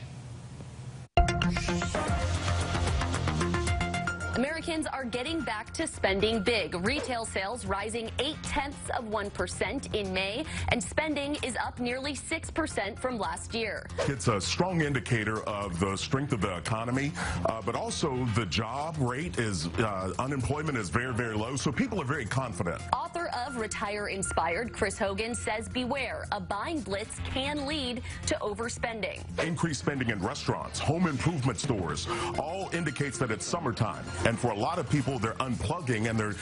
Americans are getting back to spending big. Retail sales rising 0.8% in May, and spending is up nearly 6% from last year. It's a strong indicator of the strength of the economy, but also the job rate is, unemployment is very, very low, so people are very confident. Author of Retire Inspired, Chris Hogan, says beware, a buying blitz can lead to overspending. Increased spending in restaurants, home improvement stores, all indicates that it's summertime. And for a lot of people, they're unplugging and they're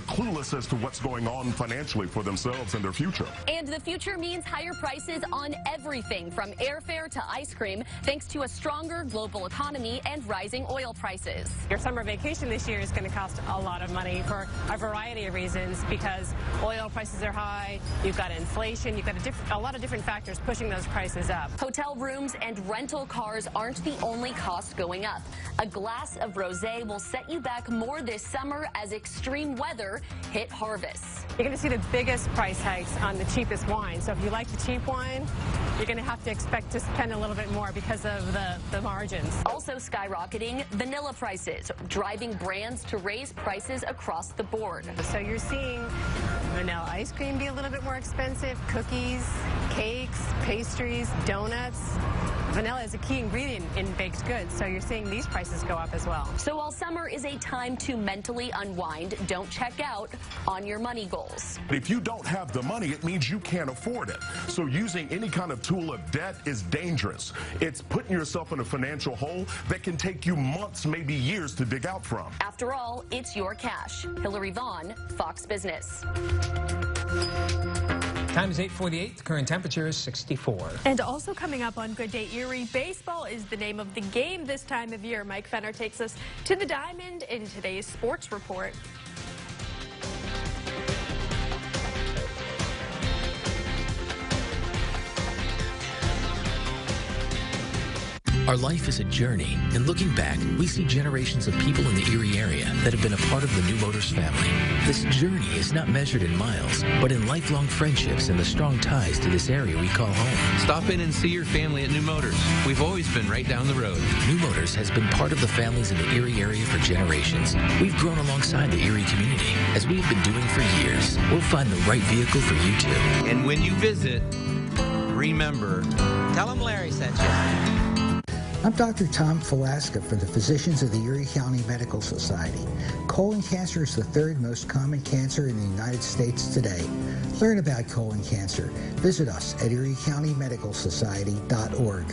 clueless as to what's going on financially for themselves and their future. And the future means higher prices on everything from airfare to ice cream, thanks to a stronger global economy and rising oil prices. Your summer vacation this year is going to cost a lot of money for a variety of reasons, because oil prices are high, you've got inflation, you've got a lot of different factors pushing those prices up. Hotel rooms and rental cars aren't the only costs going up. A glass of rosé will set you back more this summer as extreme weather hit harvests. You're going to see the biggest price hikes on the cheapest wine. So if you like the cheap wine, you're going to have to expect to spend a little bit more because of the margins. Also skyrocketing vanilla prices, driving brands to raise prices across the board. So you're seeing vanilla ice cream be a little bit more expensive, cookies, cakes, pastries, donuts. Vanilla is a key ingredient in baked goods, so you're seeing these prices go up as well. So while summer is a time to mentally unwind, don't check out on your money goals. If you don't have the money, it means you can't afford it. So using any kind of tool of debt is dangerous. It's putting yourself in a financial hole that can take you months, maybe years to dig out from. After all, it's your cash. Hillary Vaughn, Fox Business. Time is 8:48. The current temperature is 64. And also coming up on Good Day Erie, baseball is the name of the game this time of year. Mike Fenner takes us to the diamond in today's sports report. Our life is a journey, and looking back, we see generations of people in the Erie area that have been a part of the New Motors family. This journey is not measured in miles, but in lifelong friendships and the strong ties to this area we call home. Stop in and see your family at New Motors. We've always been right down the road. New Motors has been part of the families in the Erie area for generations. We've grown alongside the Erie community, as we've been doing for years. We'll find the right vehicle for you too. And when you visit, remember, tell them Larry sent you. I'm Dr. Tom Falaska for the Physicians of the Erie County Medical Society. Colon cancer is the third most common cancer in the United States today. Learn about colon cancer. Visit us at ErieCountyMedicalSociety.org.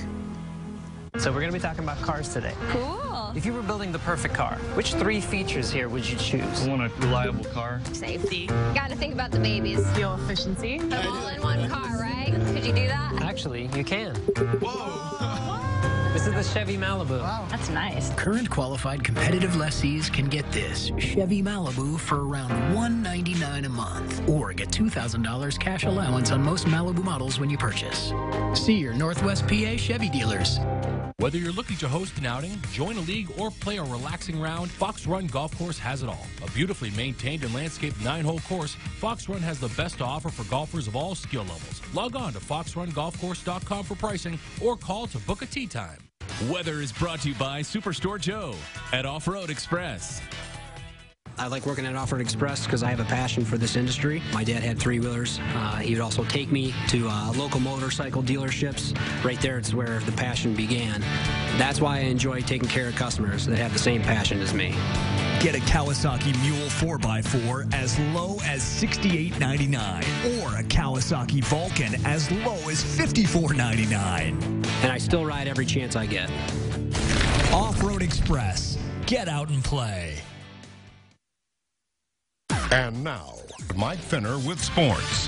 So we're going to be talking about cars today. Cool. If you were building the perfect car, which 3 features here would you choose? I want a reliable car. Safety. Got to think about the babies. Fuel efficiency. All in one car, right? Could you do that? Actually, you can. Whoa. This is the Chevy Malibu. Wow, that's nice. Current qualified competitive lessees can get this Chevy Malibu for around $199 a month, or get $2,000 cash allowance on most Malibu models when you purchase. See your Northwest PA Chevy dealers. Whether you're looking to host an outing, join a league, or play a relaxing round, Fox Run Golf Course has it all. A beautifully maintained and landscaped 9-hole course, Fox Run has the best to offer for golfers of all skill levels. Log on to foxrungolfcourse.com for pricing or call to book a tee time. Weather is brought to you by Superstore Joe at Off-Road Express. I like working at Off-Road Express because I have a passion for this industry. My dad had 3-wheelers. He would also take me to local motorcycle dealerships. Right there is where the passion began. That's why I enjoy taking care of customers that have the same passion as me. Get a Kawasaki Mule 4x4 as low as $68.99 or a Kawasaki Vulcan as low as $54.99. And I still ride every chance I get. Off-Road Express. Get out and play. And now, Mike Finner with sports.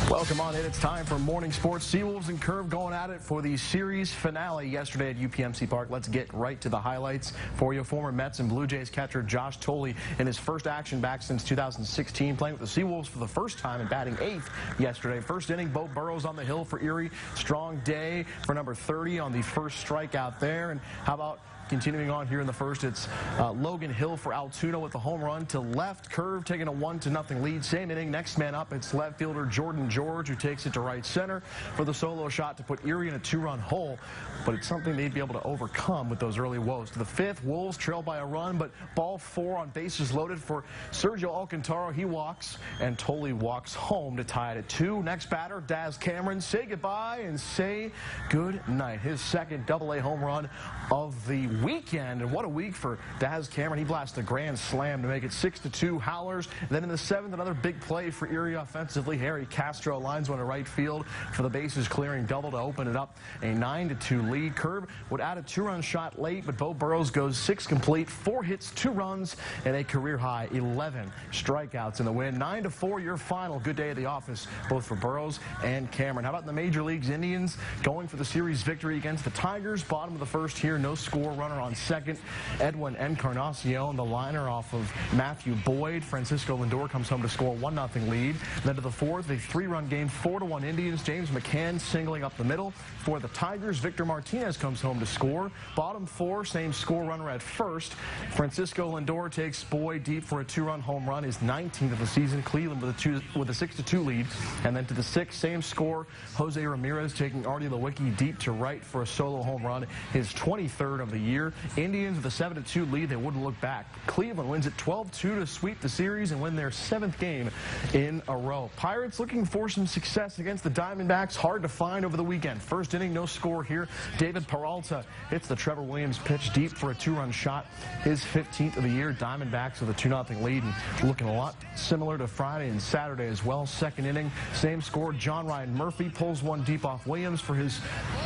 Welcome on in. It's time for morning sports. Seawolves and Curve going at it for the series finale yesterday at UPMC Park. Let's get right to the highlights for you. Former Mets and Blue Jays catcher Josh Tolley in his first action back since 2016, playing with the Seawolves for the first time and batting 8th yesterday. First inning, Bo Burrows on the hill for Erie. Strong day for number 30 on the first strikeout there. And how about continuing on here in the first, it's Logan Hill for Altoona with the home run to left. Curve taking a 1-0 lead. Same inning. Next man up, it's left fielder Jordan George who takes it to right center for the solo shot to put Erie in a 2-run hole. But it's something they'd be able to overcome with those early woes. To the 5th, Wolves trail by a run, but ball 4 on bases loaded for Sergio Alcantara. He walks, and Tolley walks home to tie it at 2. Next batter, Daz Cameron. Say goodbye and say good night. His second AA home run of the weekend, and what a week for Daz Cameron. He blasts a grand slam to make it 6-2 Howlers. Then in the 7th, another big play for Erie offensively. Harry Castro lines one to right field for the bases clearing double to open it up. A 9-2 lead. Curve would add a 2-run shot late, but Bo Burrows goes 6 complete, 4 hits, 2 runs, and a career high 11 strikeouts in the win. 9-4 your final. Good day at the office, both for Burrows and Cameron. How about in the major leagues? Indians going for the series victory against the Tigers. Bottom of the first here, no score. Runner on second. Edwin Encarnacion, the liner off of Matthew Boyd. Francisco Lindor comes home to score 1-0 lead. Then to the 4th, a 3-run game, 4-1 Indians. James McCann singling up the middle for the Tigers. Victor Martinez comes home to score. Bottom 4, same score, runner at first. Francisco Lindor takes Boyd deep for a 2-run home run, his 19th of the season. Cleveland with a 6-2 lead. And then to the 6th, same score. Jose Ramirez taking Artie Lewicki deep to right for a solo home run, his 23rd of the year. Indians with a 7-2 lead. They wouldn't look back. Cleveland wins it 12-2 to sweep the series and win their 7th game in a row. Pirates looking for some success against the Diamondbacks. Hard to find over the weekend. First inning, no score here. David Peralta hits the Trevor Williams pitch deep for a 2-run shot, his 15th of the year. Diamondbacks with a 2-0 lead and looking a lot similar to Friday and Saturday as well. Second inning, same score. John Ryan Murphy pulls one deep off Williams for his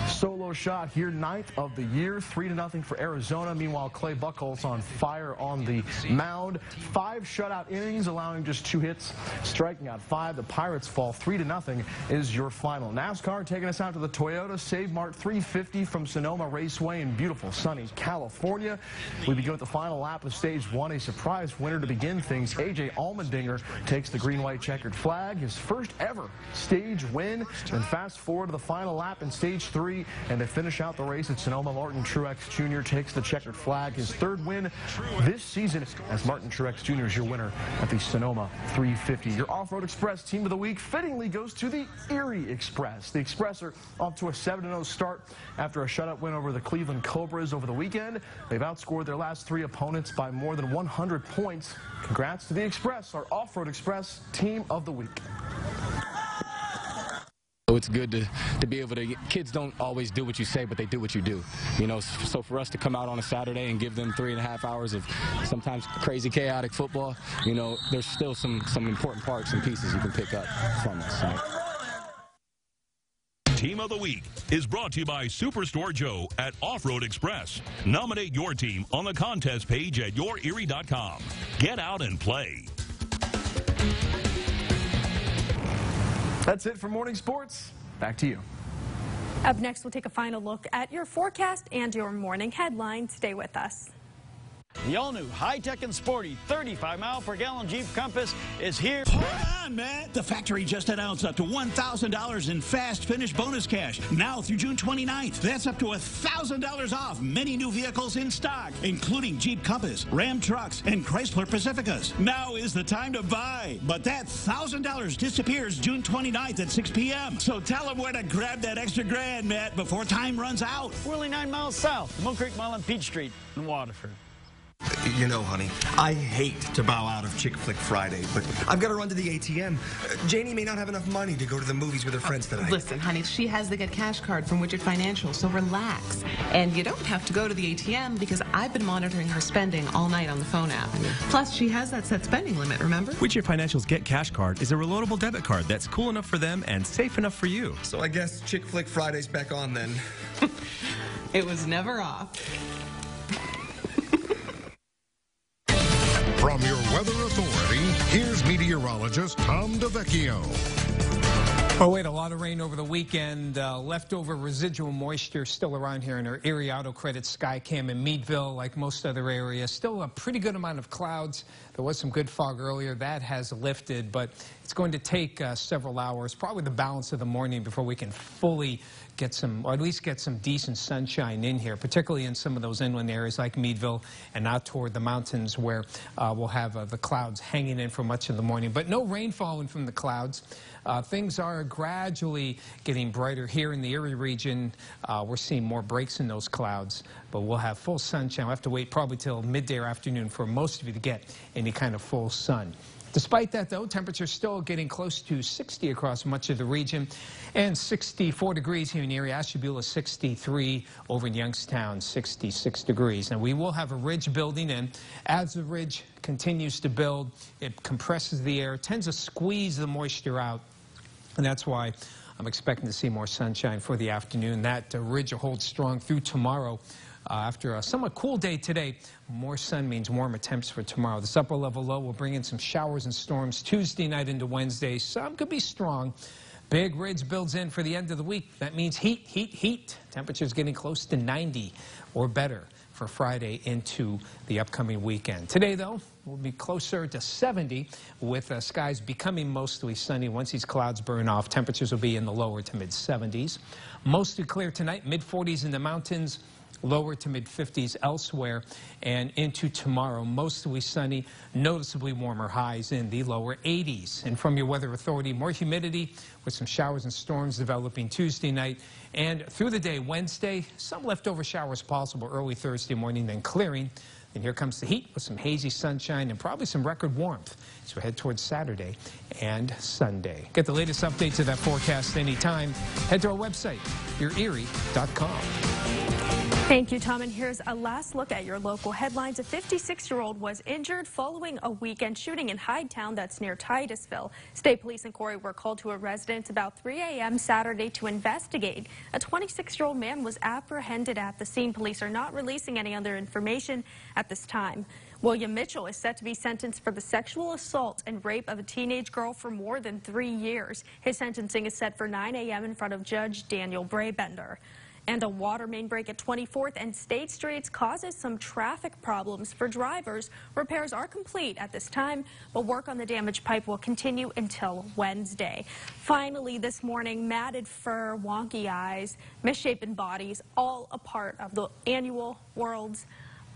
solo shot here, 9th of the year. 3-0 for Arizona. Meanwhile, Clay Buchholz on fire on the mound. 5 shutout innings, allowing just 2 hits, striking out 5. The Pirates fall 3-0 is your final. NASCAR taking us out to the Toyota Save Mart 350 from Sonoma Raceway in beautiful sunny California. We begin with the final lap of stage 1. A surprise winner to begin things. AJ Allmendinger takes the green-white checkered flag, his first ever stage win. Then fast forward to the final lap in stage 3, and to finish out the race at Sonoma, Martin Truex Jr. takes the checkered flag, his 3rd win this season, as Martin Truex Jr. is your winner at the Sonoma 350. Your Off-Road Express team of the week fittingly goes to the Erie Express. The Express are off to a 7-0 start after a shutout win over the Cleveland Cobras over the weekend. They've outscored their last 3 opponents by more than 100 points. Congrats to the Express, our Off-Road Express team of the week. So it's good to be able to, kids don't always do what you say, but they do what you do. You know, so for us to come out on a Saturday and give them 3.5 hours of sometimes crazy, chaotic football, you know, there's still some important parts and pieces you can pick up from us. So. Team of the Week is brought to you by Superstore Joe at Off-Road Express. Nominate your team on the contest page at yourerie.com. Get out and play. That's it for morning sports. Back to you. Up next, we'll take a final look at your forecast and your morning headlines. Stay with us. The all-new high-tech and sporty 35-mile-per-gallon Jeep Compass is here. Hold on, Matt. The factory just announced up to $1,000 in fast finish bonus cash now through June 29th. That's up to $1,000 off many new vehicles in stock, including Jeep Compass, Ram trucks, and Chrysler Pacificas. Now is the time to buy. But that $1,000 disappears June 29th at 6 p.m. So tell them where to grab that extra grand, Matt, before time runs out. We're only 9 miles south, Mill Creek Mall and Peach Street in Waterford. You know, honey, I hate to bow out of Chick Flick Friday, but I've got to run to the ATM. Janie may not have enough money to go to the movies with her friends tonight. Listen, honey, she has the Get Cash card from Widget Financial, so relax. And you don't have to go to the ATM because I've been monitoring her spending all night on the phone app. Plus, she has that set spending limit, remember? Widget Financial's Get Cash card is a reloadable debit card that's cool enough for them and safe enough for you. So I guess Chick Flick Friday's back on then. It was never off. From your weather authority, here's meteorologist Tom DeVecchio. Oh, wait, a lot of rain over the weekend. Leftover residual moisture still around here in our Erie Auto Credit Skycam in Meadville, like most other areas. Still a pretty good amount of clouds. There was some good fog earlier. That has lifted, but it's going to take several hours, probably the balance of the morning, before we can fully get some, or at least get some decent sunshine in here, particularly in some of those inland areas like Meadville and out toward the mountains where we'll have the clouds hanging in for much of the morning. But no rain falling from the clouds. Things are gradually getting brighter here in the Erie region. We're seeing more breaks in those clouds, but we'll have full sunshine. We'll have to wait probably till midday or afternoon for most of you to get any kind of full sun. Despite that, though, temperatures still getting close to 60 across much of the region, and 64 degrees here in Erie. Ashtabula 63, over in Youngstown 66 degrees. Now, we will have a ridge building in. As the ridge continues to build, it compresses the air, tends to squeeze the moisture out, and that's why I'm expecting to see more sunshine for the afternoon. That ridge will hold strong through tomorrow. After a somewhat cool day today, more sun means warmer temps for tomorrow. This upper level low will bring in some showers and storms Tuesday night into Wednesday. Some could be strong. Big ridge builds in for the end of the week. That means heat, heat, heat. Temperatures getting close to 90 or better for Friday into the upcoming weekend. Today, though, will be closer to 70 with skies becoming mostly sunny. Once these clouds burn off, temperatures will be in the lower to mid-70s. Mostly clear tonight, mid-40s in the mountains, lower to mid-50s elsewhere, and into tomorrow, mostly sunny, noticeably warmer highs in the lower 80s. And from your weather authority, more humidity with some showers and storms developing Tuesday night and through the day Wednesday. Some leftover showers possible early Thursday morning, then clearing. And here comes the heat with some hazy sunshine and probably some record warmth as we head towards Saturday and Sunday. Get the latest updates of that forecast anytime. Head to our website, yourerie.com. Thank you, Tom. And here's a last look at your local headlines. A 56-year-old was injured following a weekend shooting in Hydetown, that's near Titusville. State police and Corey were called to a residence about 3 a.m. Saturday to investigate. A 26-year-old man was apprehended at the scene. Police are not releasing any other information at this time. William Mitchell is set to be sentenced for the sexual assault and rape of a teenage girl for more than 3 years. His sentencing is set for 9 a.m. in front of Judge Daniel Brabender. And a water main break at 24th and State Streets causes some traffic problems for drivers. Repairs are complete at this time, but work on the damaged pipe will continue until Wednesday. Finally, this morning, matted fur, wonky eyes, misshapen bodies, all a part of the annual World's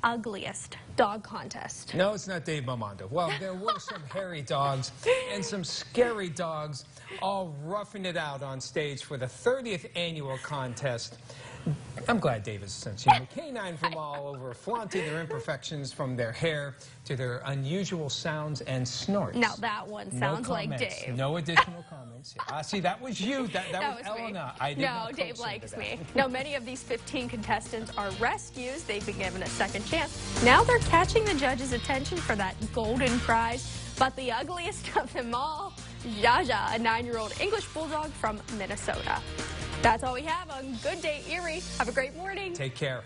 Ugliest dog contest. No, it's not Dave Mamondo. Well, there were some hairy dogs and some scary dogs all roughing it out on stage for the 30th annual contest. I'm glad Dave has a sense of humor. Canine from all over, flaunting their imperfections from their hair to their unusual sounds and snorts. Now that one sounds like Dave. No additional comments. See, that was you. That was Elena. No, Dave likes me. Now, many of these 15 contestants are rescues. They've been given a second chance. Now they're catching the judges' attention for that golden prize. But the ugliest of them all, Jaja, a 9-year-old English bulldog from Minnesota. That's all we have on Good Day Erie. Have a great morning. Take care.